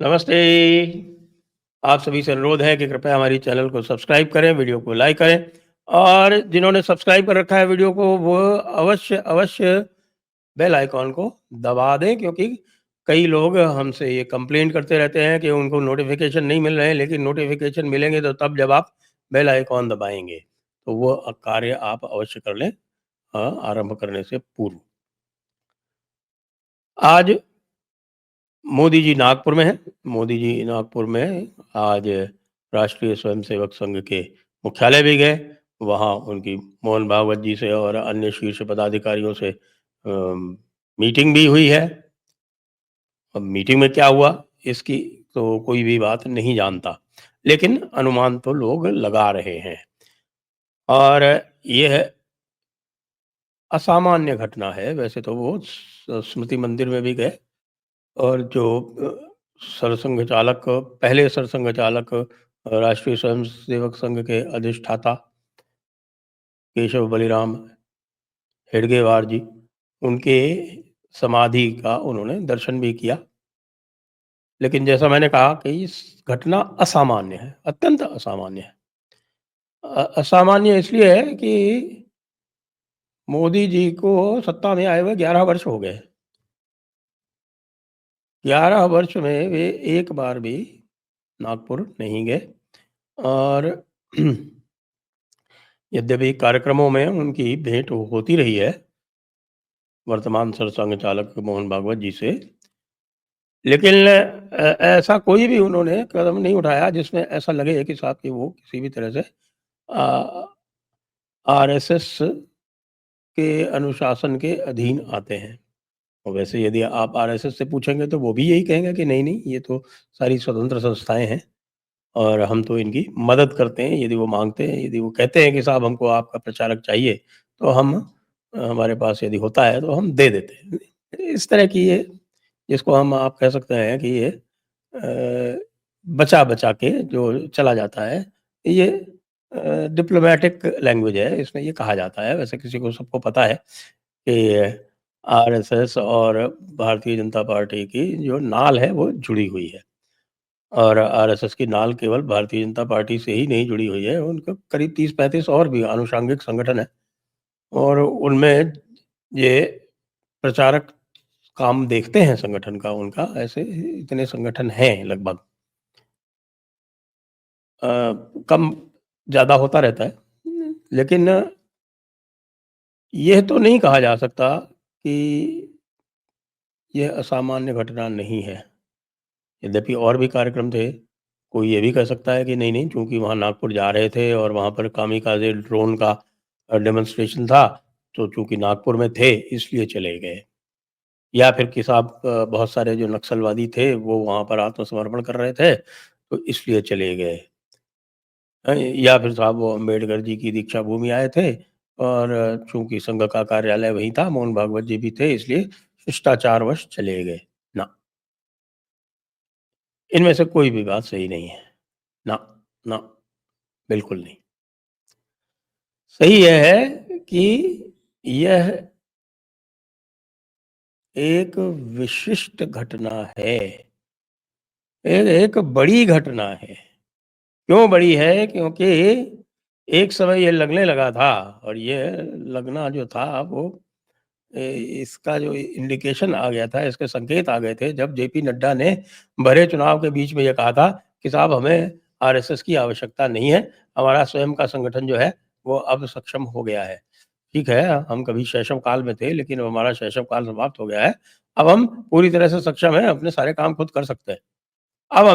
नमस्ते। आप सभी से अनुरोध है कि कृपया हमारी चैनल को सब्सक्राइब करें, वीडियो को लाइक करें और जिन्होंने सब्सक्राइब कर रखा है वीडियो को वो अवश्य बेल आइकॉन को दबा दें, क्योंकि कई लोग हमसे ये कंप्लेंट करते रहते हैं कि उनको नोटिफ़िकेशन नहीं मिल रहे हैं, लेकिन नोटिफ़िकेशन मिलेंगे तो तब जब आप बेल आइकॉन दबाएँगे। तो वो कार्य आप अवश्य कर लें आरंभ करने से पूर्व। आज मोदी जी नागपुर में हैं। मोदी जी नागपुर में आज राष्ट्रीय स्वयंसेवक संघ के मुख्यालय भी गए। वहाँ उनकी मोहन भागवत जी से और अन्य शीर्ष पदाधिकारियों से मीटिंग भी हुई है। अब मीटिंग में क्या हुआ इसकी तो कोई भी बात नहीं जानता, लेकिन अनुमान तो लोग लगा रहे हैं। और यह असामान्य घटना है। वैसे तो वो स्मृति मंदिर में भी गए और जो सरसंघ चालक पहले सरसंघ चालक राष्ट्रीय स्वयंसेवक संघ के अधिष्ठाता केशव बलिराम हेडगेवार जी, उनके समाधि का उन्होंने दर्शन भी किया। लेकिन जैसा मैंने कहा कि इस घटना असामान्य है, अत्यंत असामान्य है। असामान्य इसलिए है कि मोदी जी को सत्ता में आए हुए 11 वर्ष हो गए। 11 वर्ष में वे एक बार भी नागपुर नहीं गए और यद्यपि कार्यक्रमों में उनकी भेंट होती रही है वर्तमान सरसंघ चालक मोहन भागवत जी से, लेकिन ऐसा कोई भी उन्होंने कदम नहीं उठाया जिसमें ऐसा लगे कि साहब कि वो किसी भी तरह से आरएसएस के अनुशासन के अधीन आते हैं। और वैसे यदि आप आरएसएस से पूछेंगे तो वो भी यही कहेंगे कि नहीं, नहीं, ये तो सारी स्वतंत्र संस्थाएँ हैं और हम तो इनकी मदद करते हैं, यदि वो माँगते हैं, यदि वो कहते हैं कि साहब हमको आपका प्रचारक चाहिए, तो हम हमारे पास यदि होता है तो हम दे देते हैं। इस तरह की ये जिसको हम आप कह सकते हैं कि ये बचा-बचा के जो चला जाता है, ये डिप्लोमैटिक लैंग्वेज है, इसमें ये कहा जाता है। वैसे किसी को सबको पता है कि आरएसएस और भारतीय जनता पार्टी की जो नाल है, वो जुड़ी हुई है। और आरएसएस की नाल केवल भारतीय जनता पार्टी से ही नहीं जुड़ी हुई है, उनके करीब 30-35 और भी आनुषंगिक संगठन हैं और उनमें ये प्रचारक काम देखते हैं संगठन का उनका, ऐसे इतने संगठन हैं लगभग। कम ज़्यादा होता रहता है। लेकिन यह तो नहीं कहा जा सकता कि यह असामान्य घटना नहीं है। यद्यपि और भी कार्यक्रम थे, कोई ये भी कह सकता है कि नहीं, नहीं चूँकि वहाँ नागपुर जा रहे थे और वहाँ पर कामिकाज़े ड्रोन का डेमोन्स्ट्रेशन था, तो चूँकि नागपुर में थे इसलिए चले गए। या फिर कि साहब बहुत सारे जो नक्सलवादी थे वो वहाँ पर आत्मसमर्पण कर रहे थे, तो इसलिए चले गए। या फिर साहब वो अम्बेडकर जी की दीक्षा भूमि आए थे और चूँकि संघ का कार्यालय वहीं था, मोहन भागवत जी भी थे इसलिए शिष्टाचारवश चले गए। ना, इनमें से कोई भी बात सही नहीं है। ना, ना, बिल्कुल नहीं। सही यह है कि यह एक विशिष्ट घटना है। एक बड़ी घटना है। क्यों बड़ी है? क्योंकि एक समय ये लगने लगा था और ये लगना जो था वो इसका जो इंडिकेशन आ गया था, इसके संकेत आ गए थे जब जेपी नड्डा ने भरे चुनाव के बीच में ये कहा था कि साहब हमें आरएसएस की आवश्यकता नहीं है, हमारा स्वयं का संगठन जो है वो अब सक्षम हो गया है। ठीक है, हम कभी शैशव काल में थे लेकिन अब हमारा शैशव काल समाप्त हो गया है। अब हम पूरी तरह से सक्षम हैं, अपने सारे काम खुद कर सकते हैं। अब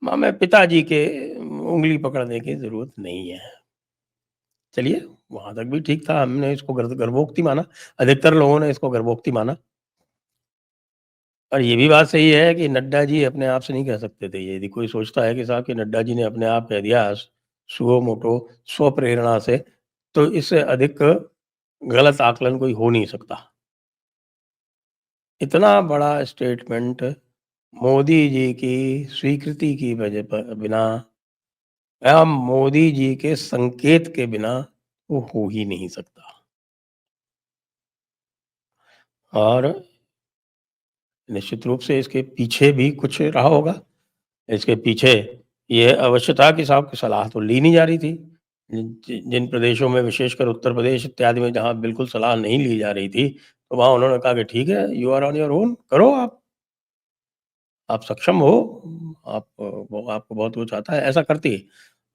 हमें पिताजी के उँगली पकड़ने की ज़रूरत नहीं है। चलिए, वहाँ तक भी ठीक था, हमने इसको गर्भोक्ति माना, अधिकतर लोगों ने इसको गर्भोक्ति माना। और ये भी बात सही है कि नड्डा जी अपने आप से नहीं कह सकते थे ये। यदि कोई सोचता है कि साहब कि नड्डा जी ने अपने आप कह दिया सुओ मोटो स्वप्रेरणा से, तो इससे अधिक गलत आकलन कोई हो नहीं सकता। इतना बड़ा स्टेटमेंट मोदी जी की स्वीकृति की वजह पर बिना या मोदी जी के संकेत के बिना वो हो ही नहीं सकता। और निश्चित रूप से इसके पीछे भी कुछ रहा होगा। इसके पीछे ये अवश्य था कि साहब की सलाह तो ली नहीं जा रही थी। जिन प्रदेशों में विशेषकर उत्तर प्रदेश इत्यादि में जहाँ बिल्कुल सलाह नहीं ली जा रही थी, तो वहाँ उन्होंने कहा कि ठीक है, you are on your own, करो आप सक्षम हो, आप वो आपको बहुत कुछ आता है, ऐसा करती है।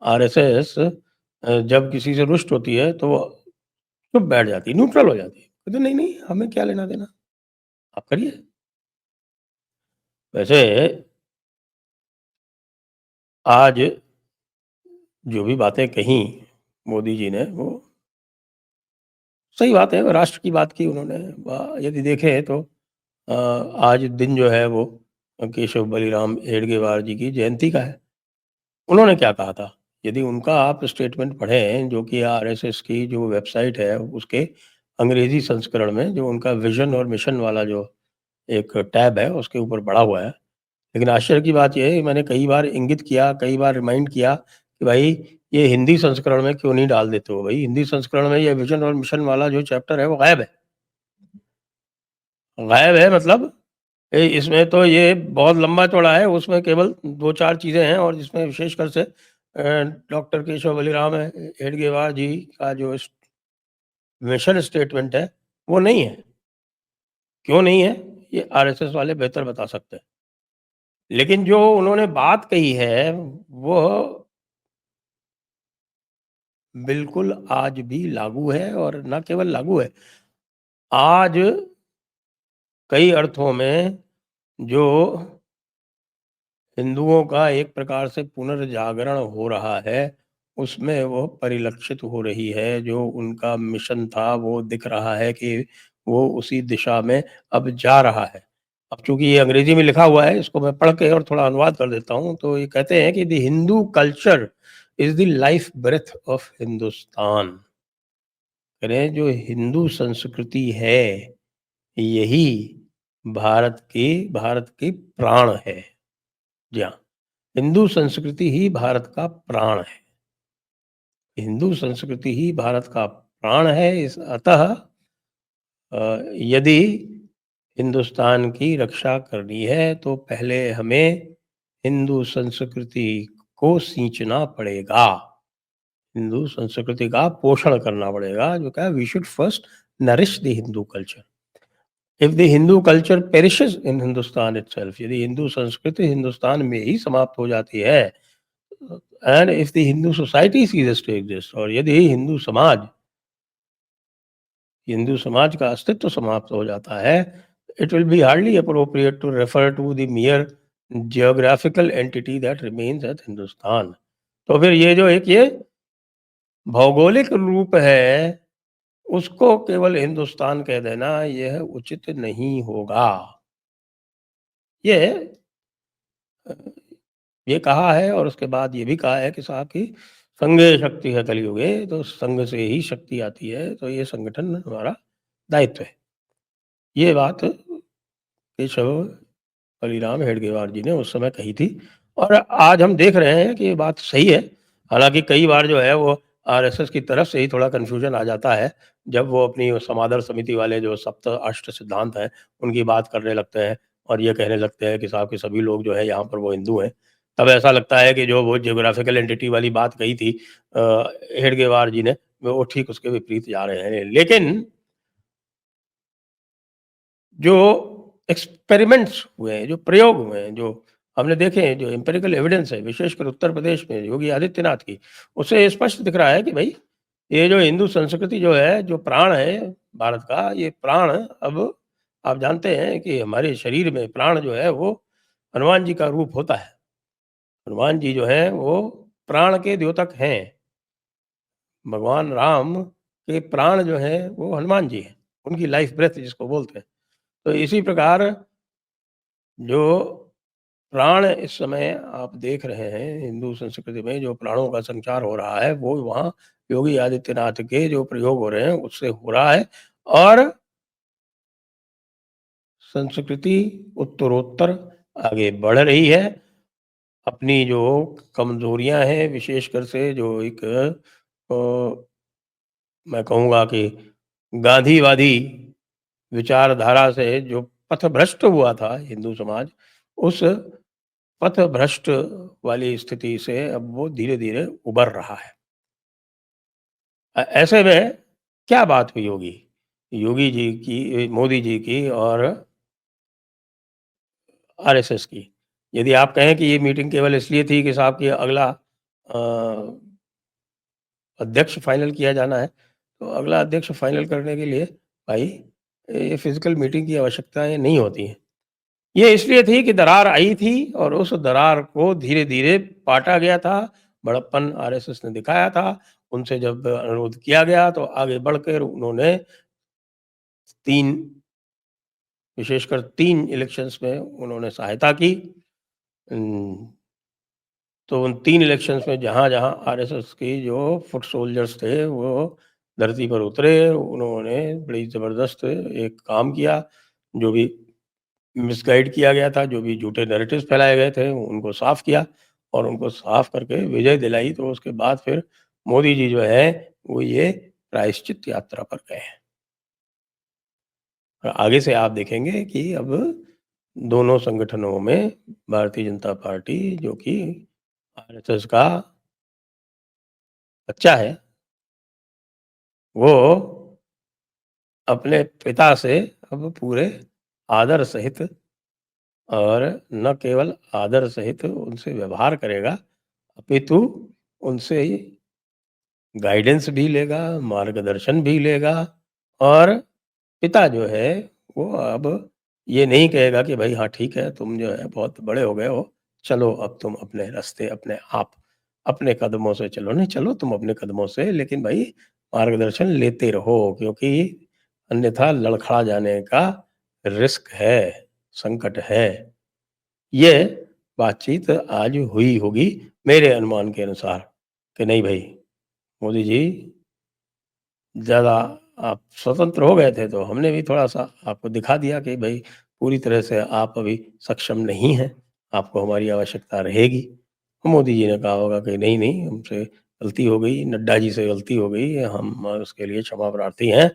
आरएसएस जब किसी से रुष्ट होती है तो वो चुप बैठ जाती है, न्यूट्रल हो जाती है। कहते नहीं, नहीं, हमें क्या लेना-देना, आप करिए। वैसे आज जो भी बातें कहीं मोदी जी ने, वो सही बात है, राष्ट्र की बात की उन्होंने। यदि देखें तो आज दिन जो है वो केशव बलिराम हेडगेवार जी की जयंती का है। उन्होंने क्या कहा था? यदि उनका आप स्टेटमेंट पढ़ें, जो कि आरएसएस की जो वेबसाइट है, उसके अंग्रेज़ी संस्करण में जो उनका विज़न और मिशन वाला जो एक टैब है, उसके ऊपर पड़ा हुआ है। लेकिन आश्चर्य की बात ये है कि मैंने कई बार इंगित किया, कई बार रिमाइंड किया कि भाई ये हिंदी संस्करण में क्यों नहीं डाल देते हो भई? हिंदी संस्करण में ये विज़न और मिशन वाला जो चैप्टर है, वो गायब है। गायब है मतलब इसमें तो ये बहुत लंबा-चौड़ा है, उसमें केवल 2-4 चीज़ें हैं और जिसमें विशेषकर से डॉक्टर केशव बलिराम हेडगेवार जी का जो मिशन स्टेटमेंट है, वो नहीं है। क्यों नहीं है? ये आरएसएस वाले बेहतर बता सकते हैं। लेकिन जो उन्होंने बात कही है, वो बिल्कुल आज भी लागू है और ना केवल लागू है, आज कई अर्थों में जो हिंदुओं का एक प्रकार से पुनर्जागरण हो रहा है, उसमें वो परिलक्षित हो रही है। जो उनका मिशन था, वो दिख रहा है कि वो उसी दिशा में अब जा रहा है। अब चूँकि ये अंग्रेज़ी में लिखा हुआ है, इसको मैं पढ़ के और थोड़ा अनुवाद कर देता हूँ। तो ये कहते हैं कि the Hindu culture is the life breath of Hindustan. कह रहे हैं जो हिंदू संस्कृति है, यही भारत की प्राण है। जी हाँ। हिंदू संस्कृति ही भारत का प्राण है। हिंदू संस्कृति ही भारत का प्राण है। इस अतः यदि हिंदुस्तान की रक्षा करनी है तो पहले हमें हिंदू संस्कृति को सींचना पड़ेगा। हिंदू संस्कृति का पोषण करना पड़ेगा। जो क्या है, we should first nourish the Hindu culture. If the Hindu culture perishes in Hindustan itself, यदि हिंदू संस्कृति हिंदुस्तान में ही समाप्त हो जाती है, and if the Hindu society ceases to exist, और यदि हिंदू समाज का अस्तित्व समाप्त हो जाता है, it will be hardly appropriate to refer to the mere geographical entity that remains at Hindustan. तो फिर ये जो एक ये भौगोलिक रूप है, उसको केवल हिंदुस्तान कह देना यह उचित नहीं होगा। ये अ, ये कहा है और उसके बाद ये भी कहा है कि साहब की संघे शक्ति है कलियुगे, तो संघ से ही शक्ति आती है, तो ये संगठन हमारा दायित्व है। ये बात केशव बलिराम हेडगेवार जी ने उस समय कही थी और आज हम देख रहे हैं कि ये बात सही है। हालाँकि कई बार जो है वो आरएसएस की तरफ से ही थोड़ा कन्फ्यूज़न आ जाता है, जब वो अपनी वो समादर समिति वाले जो सप्त अष्ट सिद्धांत हैं, उनकी बात करने लगते हैं और ये कहने लगते हैं कि साहब के सभी लोग जो है यहाँ पर वो हिंदू हैं। तब ऐसा लगता है कि जो वो ज्योग्राफिकल एंटिटी वाली बात कही थी हेडगेवार जी ने, वो ठीक उसके विपरीत जा रहे हैं। लेकिन जो एक्सपेरिमेंट्स हुए हैं, जो प्रयोग हुए हैं, जो हमने देखे हैं, जो एम्पिरिकल एविडेंस है, विशेषकर उत्तर प्रदेश में योगी आदित्यनाथ की, उससे स्पष्ट दिख रहा है कि भई, ये जो हिंदू संस्कृति जो है, जो प्राण है भारत का, ये प्राण अब आप जानते हैं कि हमारे शरीर में प्राण जो है, वो हनुमान जी का रूप होता है। हनुमान जी जो हैं, वो प्राण के द्योतक हैं। भगवान राम के प्राण जो हैं, वो हनुमान जी हैं। उनकी लाइफ ब्रेथ जिसको बोलते हैं। तो इसी प्रकार जो प्राण इस समय आप देख रहे हैं हिंदू संस्कृति में जो प्राणों का संचार हो रहा है, वो वहाँ योगी आदित्यनाथ के जो प्रयोग हो रहे हैं उससे हो रहा है और संस्कृति उत्तरोत्तर आगे बढ़ रही है। अपनी जो कमज़ोरियाँ हैं विशेषकर से जो एक मैं कहूँगा कि गांधीवादी विचारधारा से जो पथभ्रष्ट हुआ था हिंदू समाज, उस पथभ्रष्ट वाली स्थिति से अब वो धीरे-धीरे उबर रहा है। ऐसे में क्या बात हुई होगी? योगी जी की, मोदी जी की और आरएसएस की? यदि आप कहें कि ये मीटिंग केवल इसलिए थी कि साहब कि अगला अध्यक्ष फाइनल किया जाना है, तो अगला अध्यक्ष फाइनल करने के लिए भाई ये फिज़िकल मीटिंग की आवश्यकताएँ नहीं होती हैं। ये इसलिए थी कि दरार आई थी और उस दरार को धीरे-धीरे पाटा गया था, बड़प्पन आरएसएस ने दिखाया था। उनसे जब अनुरोध किया गया तो आगे बढ़कर उन्होंने 3 विशेषकर 3 इलेक्शंस में उन्होंने सहायता की। उम, तो उन 3 इलेक्शंस में जहाँ-जहाँ आरएसएस की जो फुट सोल्जर्स थे, वो धरती पर उतरे, उन्होंने बड़ी ज़बरदस्त एक काम किया, जो भी मिसगाइड किया गया था, जो भी झूठे नैरेटिव्स फैलाए गए थे, उनको साफ किया और उनको साफ करके विजय दिलाई। तो उसके बाद फिर मोदी जी जो हैं, वो ये प्रायश्चित यात्रा पर गए हैं। और आगे से आप देखेंगे कि अब दोनों संगठनों में भारतीय जनता पार्टी जो कि आरएसएस का बच्चा है, वो अपने पिता से अब पूरे आदर सहित और न केवल आदर सहित उनसे व्यवहार करेगा, अपितु उनसे गाइडेंस भी लेगा, मार्गदर्शन भी लेगा और पिता जो है वो अब ये नहीं कहेगा कि भाई हाँ ठीक है, तुम जो है बहुत बड़े हो गए हो, चलो अब तुम अपने रास्ते अपने आप अपने कदमों से चलो। नहीं, चलो तुम अपने कदमों से, लेकिन भाई मार्गदर्शन लेते रहो, क्योंकि अन्यथा लड़खड़ा जाने का रिस्क है, संकट है। ये बातचीत आज हुई होगी मेरे अनुमान के अनुसार कि नहीं भाई, मोदी जी ज़्यादा आप स्वतंत्र हो गए थे, तो हमने भी थोड़ा-सा आपको दिखा दिया कि भई पूरी तरह से आप अभी सक्षम नहीं हैं, आपको हमारी आवश्यकता रहेगी। मोदी जी ने कहा होगा कि नहीं, नहीं हमसे गलती हो गई, नड्डा जी से गलती हो गई, हम उसके लिए क्षमा प्रार्थी हैं।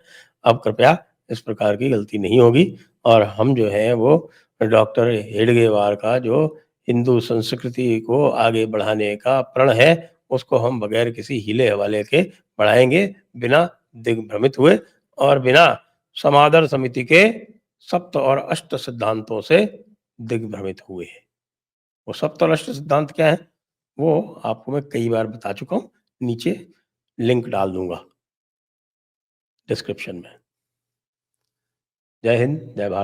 अब कृपया इस प्रकार की गलती नहीं होगी और हम जो हैं वो डॉक्टर हेडगेवार का जो हिंदू संस्कृति को आगे बढ़ाने का प्रण है, उसको हम बगैर किसी हीले-हवाले के बढ़ाएँगे, बिना दिग्भ्रमित हुए और बिना समादर समिति के सप्त और अष्ट सिद्धांतों से दिग्भ्रमित हुए। वो सप्त और अष्ट सिद्धांत क्या है? वो आपको मैं कई बार बता चुका हूँ। नीचे लिंक डाल दूँगा डिस्क्रिप्शन में। जय हिंद, जय भारत।